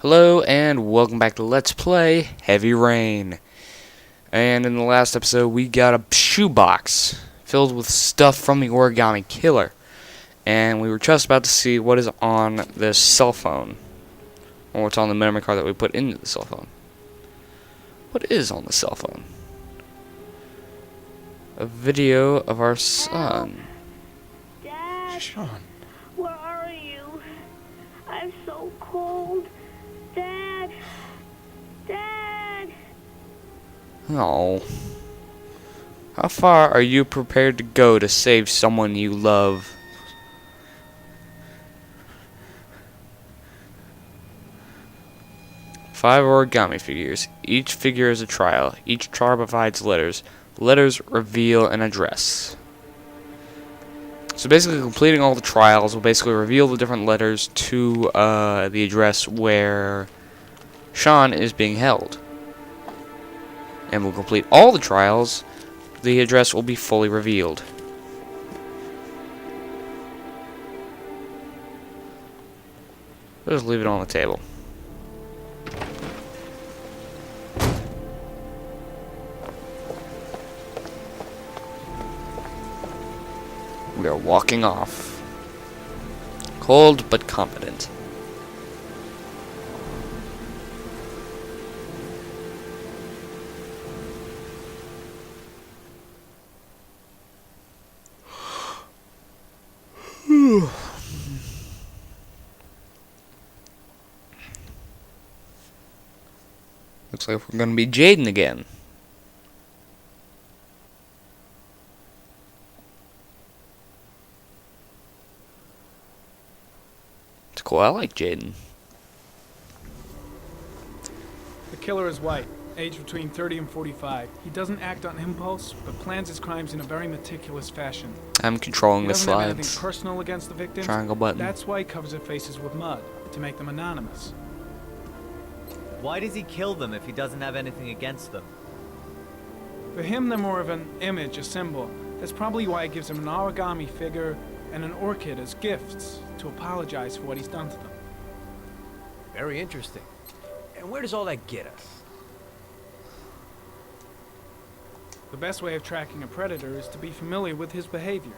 Hello and welcome back to Let's Play Heavy Rain. And in the last episode we got a shoebox filled with stuff from the Origami Killer. And we were just about to see what is on this cell phone. Or what's on the memory card that we put into the cell phone. What is on the cell phone? A video of our son. Dad, Sean. where are you? I'm so cold. Dad! Dad! Oh. How far are you prepared to go to save someone you love? Five origami figures. Each figure is a trial. Each trial provides letters. Letters reveal an address. So basically completing all the trials will basically reveal the different letters to the address where Sean is being held. And we'll complete all the trials, the address will be fully revealed. Just leave it on the table. We are walking off. Cold but confident. Looks like we're gonna be Jaden again. It's cool, I like Jaden. The killer is white, aged between 30 and 45. He doesn't act on impulse, but plans his crimes in a very meticulous fashion. I'm controlling He the doesn't have anything slides. personal against the victims. Triangle button. That's why he covers their faces with mud, to make them anonymous. Why does he kill them if he doesn't have anything against them? For him, they're more of an image, a symbol. That's probably why he gives them an origami figure and an orchid as gifts to apologize for what he's done to them. Very interesting. And where does all that get us? The best way of tracking a predator is to be familiar with his behavior.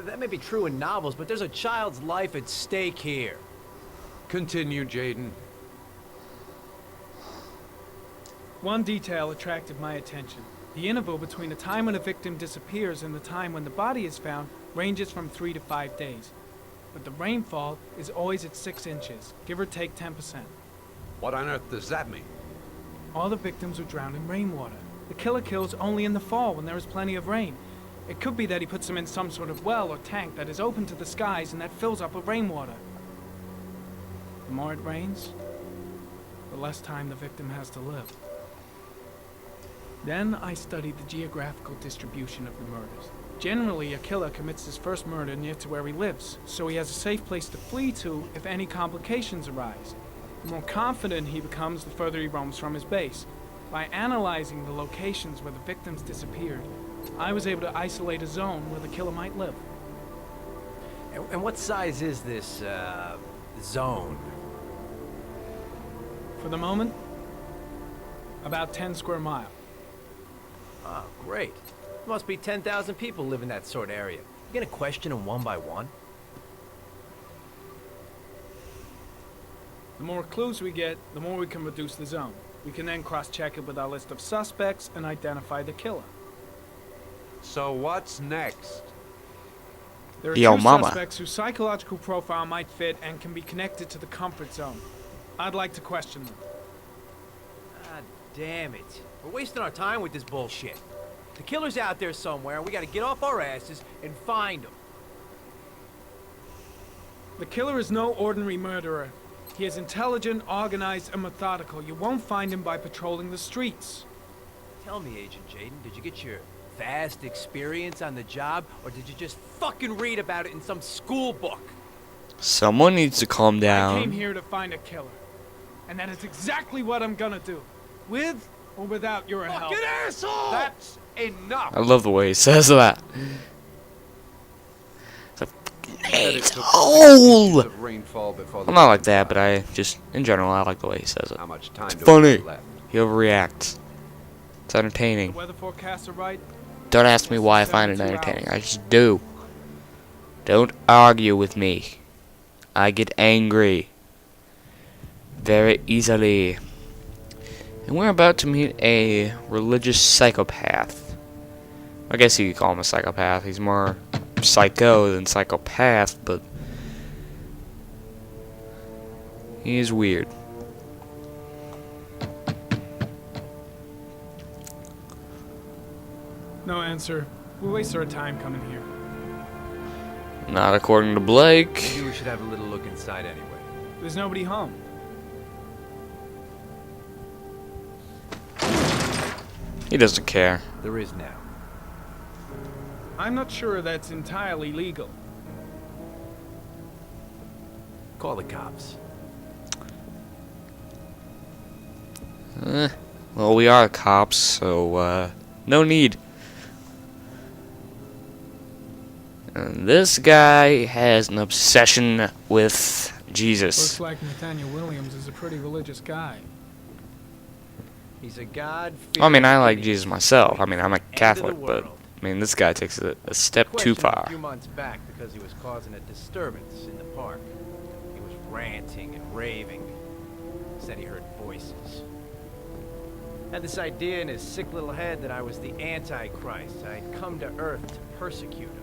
That may be true in novels, but there's a child's life at stake here. Continue, Jaden. One detail attracted my attention. The interval between the time when a victim disappears and the time when the body is found ranges from 3 to 5 days. But the rainfall is always at 6 inches, give or take 10%. What on earth does that mean? All the victims were drowned in rainwater. The killer kills only in the fall when there is plenty of rain. It could be that he puts them in some sort of well or tank that is open to the skies and that fills up with rainwater. The more it rains, the less time the victim has to live. Then I studied the geographical distribution of the murders. Generally, a killer commits his first murder near to where he lives, so he has a safe place to flee to if any complications arise. The more confident he becomes, the further he roams from his base. By analyzing the locations where the victims disappeared, I was able to isolate a zone where the killer might live. And what size is this, zone? For the moment, about 10 square miles. Oh, great. There must be 10,000 people live in that sort of area. You gonna question them one by one? The more clues we get, the more we can reduce the zone. We can then cross-check it with our list of suspects and identify the killer. So what's next? There are Yo, two mama. suspects whose psychological profile might fit and can be connected to the comfort zone. I'd like to question them. God damn it. We're wasting our time with this bullshit. The killer's out there somewhere, and we gotta get off our asses and find him. The killer is no ordinary murderer. He is intelligent, organized, and methodical. You won't find him by patrolling the streets. Tell me, Agent Jaden, did you get your vast experience on the job, or did you just fucking read about it in some school book? Someone needs to calm I came down. here to find a killer. And that is exactly what I'm gonna do. With or without your help. Fucking asshole! That's enough. I love the way he says that. It's like, Hole! Of rainfall before the I'm not like that, but I just, in general, I like the way he says it. How much time It's do we funny. have left? He overreacts. It's The entertaining. weather forecasts are right. Don't ask me why I find it entertaining. I just do. Don't argue with me. I get angry very easily. And we're about to meet a religious psychopath. I guess you could call him a psychopath. He's more psycho than psychopath, but he is weird. No answer. We waste our time coming here. Not according to Blake. Maybe we should have a little look inside anyway. There's nobody home. He doesn't care. There is now. I'm not sure that's entirely legal. Call the cops. Well, we are cops, so, no need. And this guy has an obsession with Jesus. Looks like Nathaniel Williams is a pretty religious guy. He's a god. I mean, I like Jesus myself. I mean, I'm a Catholic, but, I mean, this guy takes it a step too far. A few months back because he was causing a disturbance in the park. He was ranting and raving. Said he heard voices. Had this idea in his sick little head that I was the Antichrist. I'd come to Earth to persecute him.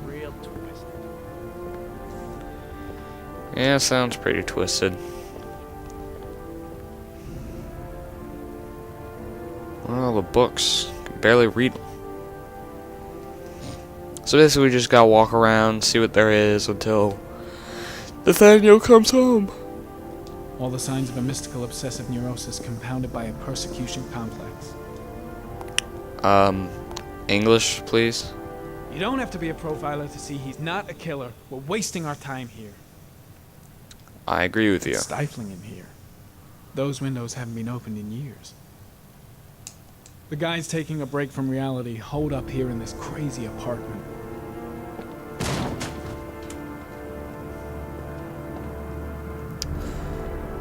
Real twisted. Yeah, sounds pretty twisted. Well, the books. Can barely read them. So basically we just gotta walk around, see what there is until Nathaniel comes home. All the signs of a mystical obsessive neurosis compounded by a persecution complex. English, please. You don't have to be a profiler to see he's not a killer. We're wasting our time here. I agree with you. It's stifling in here. Those windows haven't been opened in years. The guys taking a break from reality holed up here in this crazy apartment.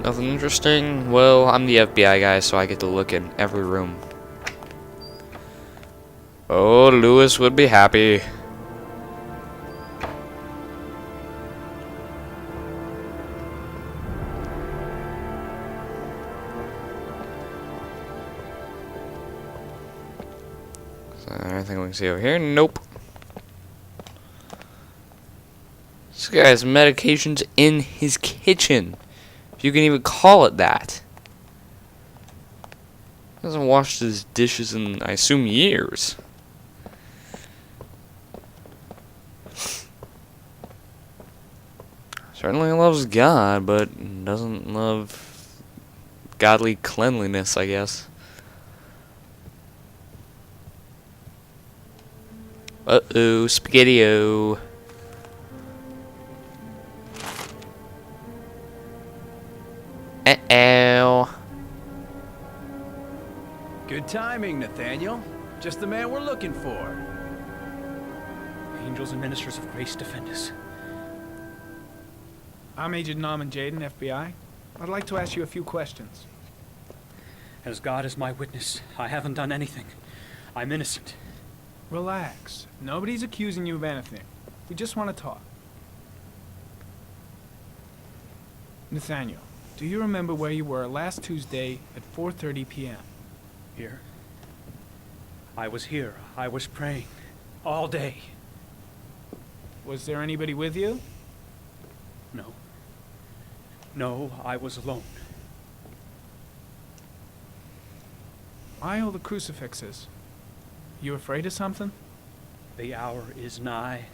Nothing interesting? Well, I'm the FBI guy, so I get to look in every room. Oh, Lewis would be happy. Is there anything we can see over here? Nope. This guy has medications in his kitchen. If you can even call it that. He hasn't washed his dishes in, I assume, years. Certainly loves God, but doesn't love godly cleanliness, I guess. Uh-oh, spaghetti-o. Uh-oh. Good timing, Nathaniel. Just the man we're looking for. Angels and ministers of grace defend us. I'm Agent Norman Jaden, FBI. I'd like to ask you a few questions. As God is my witness, I haven't done anything. I'm innocent. Relax. Nobody's accusing you of anything. We just want to talk. Nathaniel, do you remember where you were last Tuesday at 4:30 p.m.? Here. I was here. I was praying. All day. Was there anybody with you? No. No, I was alone. Why all the crucifixes? You afraid of something? The hour is nigh,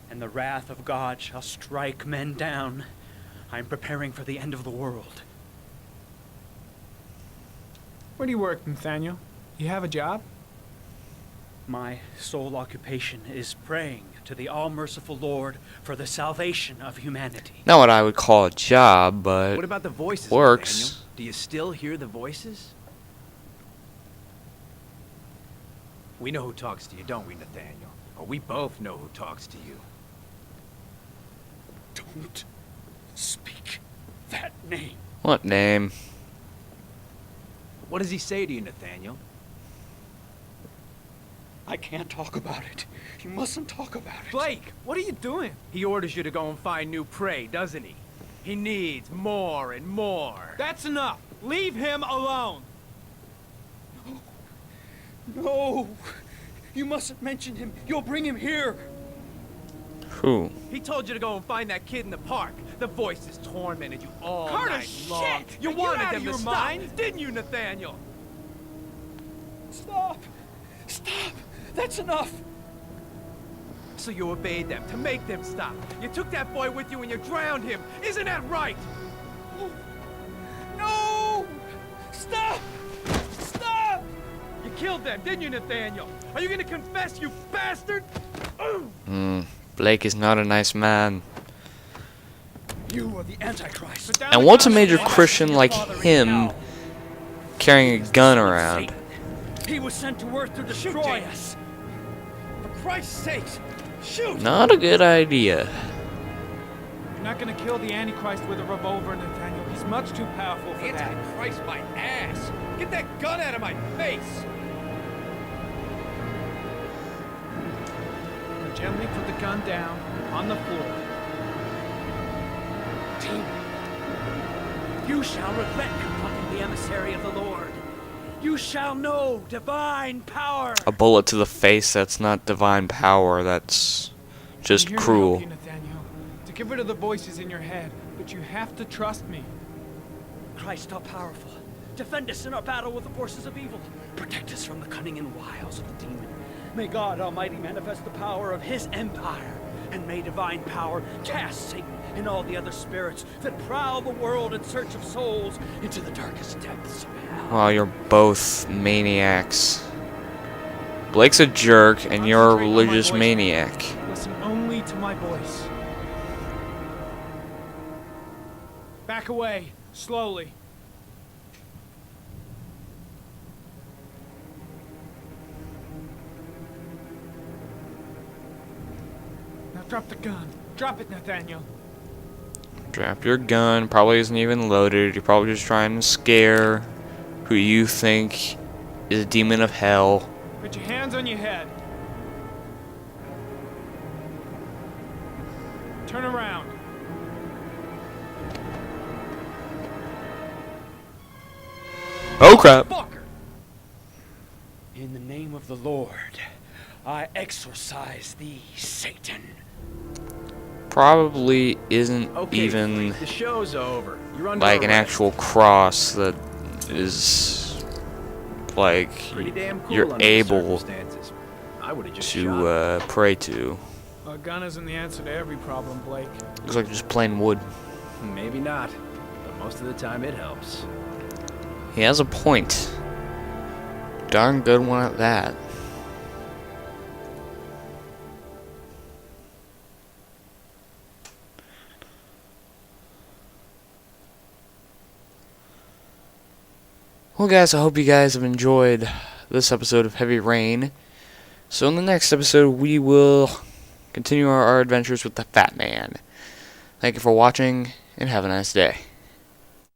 and the wrath of God shall strike men down. I'm preparing for the end of the world. Where do you work, Nathaniel? You have a job? My sole occupation is praying to the all-merciful Lord for the salvation of humanity. Not what I would call a job, but What about the voices, works. Nathaniel? Do you still hear the voices? We know who talks to you, don't we, Nathaniel? Oh, we both know who talks to you. Don't speak that name. What name? What does he say to you, Nathaniel? I can't talk about it. You mustn't talk about it. Blake, what are you doing? He orders you to go and find new prey, doesn't he? He needs more and more. That's enough. Leave him alone. No! You mustn't mention him. You'll bring him here. Who? He told you to go and find that kid in the park. The voices tormented you all Carter, night long. shit! You Are you wanted out them of to your stop, mind? didn't you, Nathaniel? Stop! Stop! That's enough! So you obeyed them to make them stop. You took that boy with you and you drowned him. Isn't that right? No! Stop! Stop! You killed them, didn't you, Nathaniel? Are you gonna confess, you bastard? Blake is not a nice man. You are the Antichrist. Put down And the what's a gun. major Honor Christian your like father in him hell. carrying a gun around? Satan. He was sent to earth to destroy us. For Christ's sake, shoot! Not a good idea. You're not gonna kill the Antichrist with a revolver, Nathaniel. He's much too powerful for that. Antichrist, my ass! Get that gun out of my face! Now gently put the gun down on the floor. You shall regret confronting the emissary of the Lord. You shall know divine power. A bullet to the face, that's not divine power, that's just I'm here to cruel. help you, Nathaniel, to get rid of the voices in your head, but you have to trust me. Christ all powerful, defend us in our battle with the forces of evil. Protect us from the cunning and wiles of the demon. May God Almighty manifest the power of his empire, and may divine power cast Satan and all the other spirits that prowl the world in search of souls into the darkest depths of hell. Well, you're both maniacs. Blake's a jerk, and you're a Concentrate on my religious voice. maniac. Listen only to my voice. Back away, slowly. Now drop the gun. Drop it, Nathaniel. Drop your gun, probably isn't even loaded. You're probably just trying to scare who you think is a demon of hell. Put your hands on your head. Turn around. Oh crap. Fucker! In the name of the Lord, I exorcise thee, Satan. Probably isn't Okay, even Blake, the show's over. You're under like an arrest. actual cross that is like Pretty damn cool you're under the able circumstances. I would have just shot to pray to. A gun isn't the answer to every problem, Blake. Looks like just plain wood. him. Maybe not, but most of the time it helps. He has a point. Darn good one at that. Well guys, I hope you guys have enjoyed this episode of Heavy Rain. So in the next episode we will continue our adventures with the Fat Man. Thank you for watching and have a nice day.